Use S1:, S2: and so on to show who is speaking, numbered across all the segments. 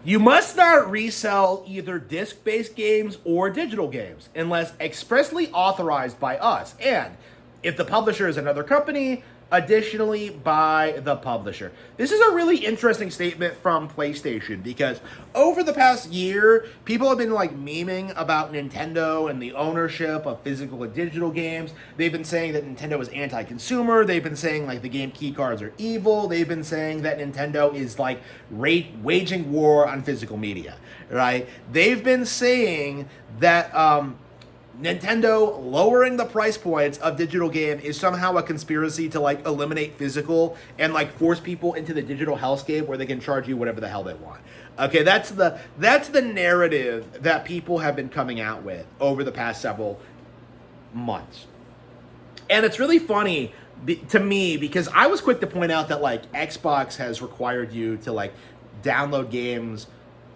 S1: You must not resell either disc-based games or digital games unless expressly authorized by us. And if the publisher is another company, additionally by the publisher. This is a really interesting statement from PlayStation because over the past year, people have been like memeing about Nintendo and the ownership of physical and digital games. They've been saying that Nintendo is anti-consumer. They've been saying like the game key cards are evil. They've been saying that Nintendo is like waging war on physical media, right? They've been saying that Nintendo lowering the price points of digital game is somehow a conspiracy to like eliminate physical and like force people into the digital hellscape where they can charge you whatever the hell they want. Okay, that's the narrative that people have been coming out with over the past several months. And it's really funny to me because I was quick to point out that like Xbox has required you to like download games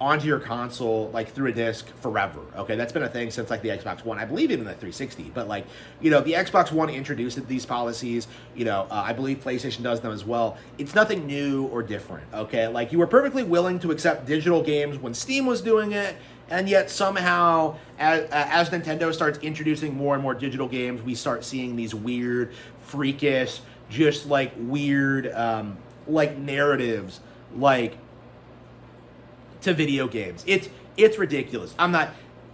S1: onto your console like through a disc forever. Okay, that's been a thing since like the Xbox One, I believe even the 360. But like, you know, the Xbox One introduced these policies. You know, I believe PlayStation does them as well. It's nothing new or different. Okay, like you were perfectly willing to accept digital games when Steam was doing it, and yet somehow as Nintendo starts introducing more and more digital games, we start seeing these weird, freakish, just like weird like narratives like to video games. It's ridiculous. I'm not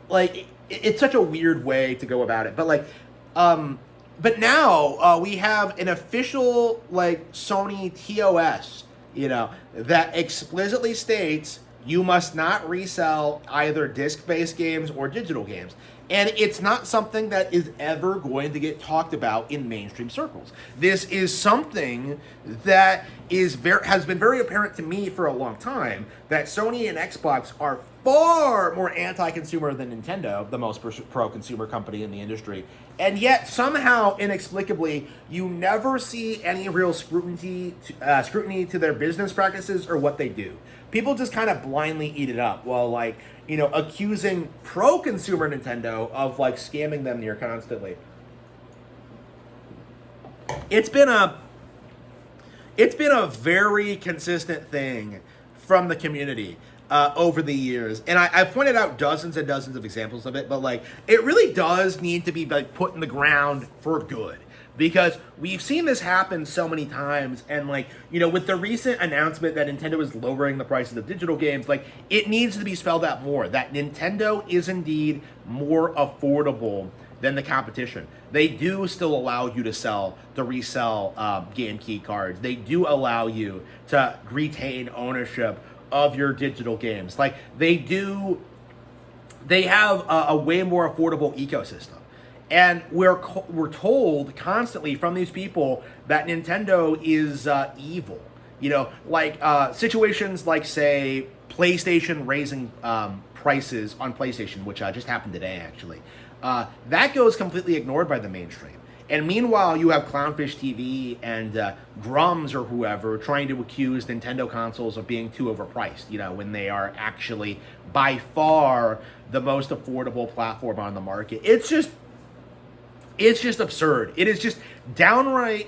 S1: like it's such a weird way to go about it. But like but now we have an official like Sony TOS, you know, that explicitly states you must not resell either disc-based games or digital games. And it's not something that is ever going to get talked about in mainstream circles. This is something that has been very apparent to me for a long time, that Sony and Xbox are far more anti-consumer than Nintendo, the most pro-consumer company in the industry. And yet, somehow, inexplicably, you never see any real scrutiny to their business practices or what they do. People just kind of blindly eat it up while, like, you know, accusing pro-consumer Nintendo of, like, scamming them near constantly. It's been a very consistent thing from the community over the years, and I've pointed out dozens and dozens of examples of it, but like it really does need to be like put in the ground for good, because we've seen this happen so many times. And like, you know, with the recent announcement that Nintendo is lowering the prices of digital games, like it needs to be spelled out more that Nintendo is indeed more affordable than the competition. They do still allow you to resell game key cards. They do allow you to retain ownership of your digital games. Like they have a way more affordable ecosystem. And we're told constantly from these people that Nintendo is evil. You know, like situations like, say, PlayStation raising prices on PlayStation, which just happened today, actually. That goes completely ignored by the mainstream. And meanwhile, you have Clownfish TV and Grums or whoever trying to accuse Nintendo consoles of being too overpriced, you know, when they are actually by far the most affordable platform on the market. It's just absurd. It is just downright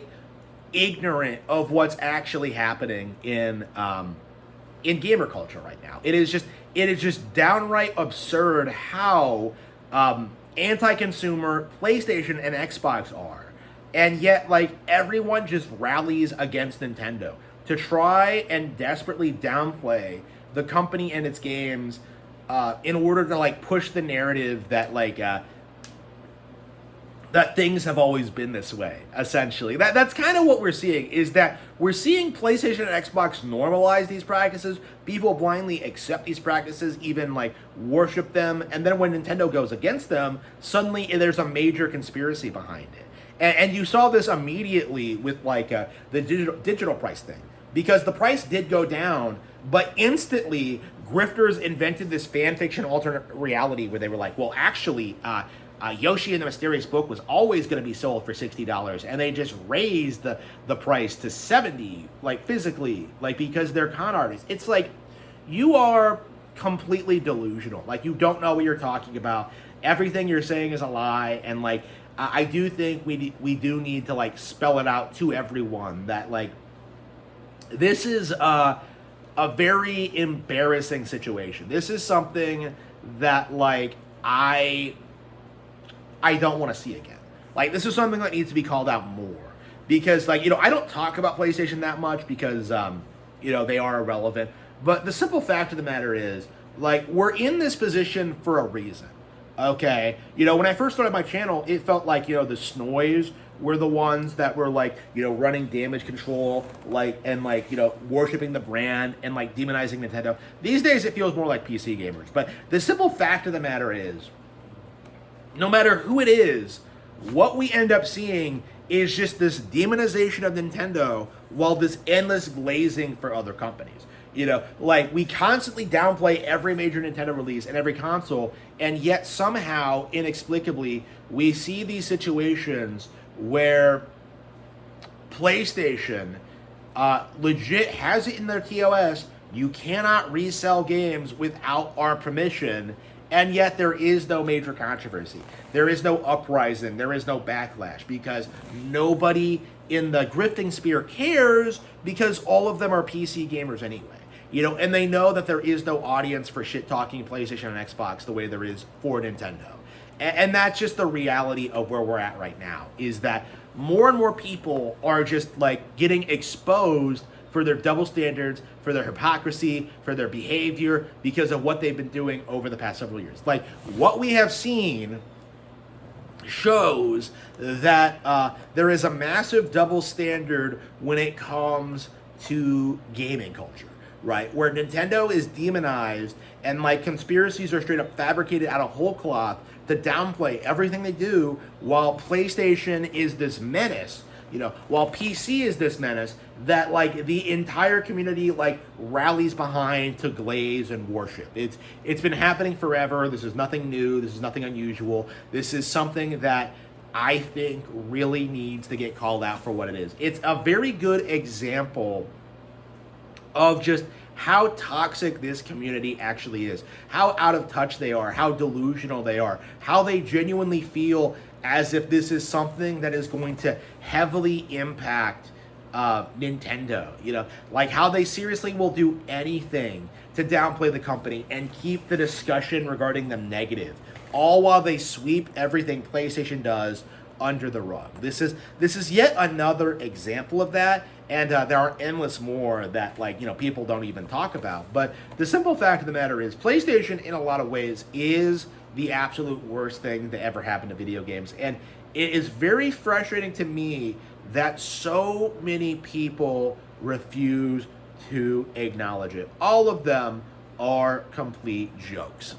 S1: ignorant of what's actually happening in gamer culture right now. It is just downright absurd how anti-consumer PlayStation and Xbox are. And yet, like, everyone just rallies against Nintendo to try and desperately downplay the company and its games in order to, like, push the narrative that, like, that things have always been this way, essentially. That's kind of what we're seeing, is that we're seeing PlayStation and Xbox normalize these practices. People blindly accept these practices, even like worship them. And then when Nintendo goes against them, suddenly there's a major conspiracy behind it. And you saw this immediately with like the digital price thing, because the price did go down, but instantly grifters invented this fan fiction alternate reality where they were like, well, actually, Yoshi and the Mysterious Book was always going to be sold for $60, and they just raised the price to $70, like physically, like because they're con artists. It's like, you are completely delusional. Like, you don't know what you're talking about. Everything you're saying is a lie, and like I do think we do need to like spell it out to everyone that like this is a very embarrassing situation. This is something that like I don't want to see again. Like, this is something that needs to be called out more. Because, like, I don't talk about PlayStation that much because, they are irrelevant. But the simple fact of the matter is, like, we're in this position for a reason. Okay? When I first started my channel, it felt like, the Snoys were the ones that were, like, running damage control, like, and, like, worshiping the brand and, like, demonizing Nintendo. These days, it feels more like PC gamers. But the simple fact of the matter is, no matter who it is, what we end up seeing is just this demonization of Nintendo while this endless glazing for other companies. Like, we constantly downplay every major Nintendo release and every console, and yet somehow, inexplicably, we see these situations where PlayStation legit has it in their TOS, you cannot resell games without our permission, and yet there is no major controversy. There is no uprising. There is no backlash because nobody in the grifting sphere cares because all of them are PC gamers anyway. And they know that there is no audience for shit-talking PlayStation and Xbox the way there is for Nintendo. And that's just the reality of where we're at right now, is that more and more people are just, like, getting exposed for their double standards, for their hypocrisy, for their behavior, because of what they've been doing over the past several years. Like, what we have seen shows that there is a massive double standard when it comes to gaming culture, right? Where Nintendo is demonized and, like, conspiracies are straight up fabricated out of whole cloth to downplay everything they do, while PlayStation is this menace, while PC is this menace that, like, the entire community, like, rallies behind to glaze and worship. It's been happening forever. This is nothing new. This is nothing unusual. This is something that I think really needs to get called out for what it is. It's a very good example of just how toxic this community actually is, how out of touch they are, how delusional they are, how they genuinely feel as if this is something that is going to heavily impact Nintendo, like how they seriously will do anything to downplay the company and keep the discussion regarding them negative, all while they sweep everything PlayStation does under the rug. This is yet another example of that, and there are endless more that, like, people don't even talk about. But the simple fact of the matter is, PlayStation, in a lot of ways, is the absolute worst thing that ever happened to video games, and it is very frustrating to me that so many people refuse to acknowledge it. All of them are complete jokes.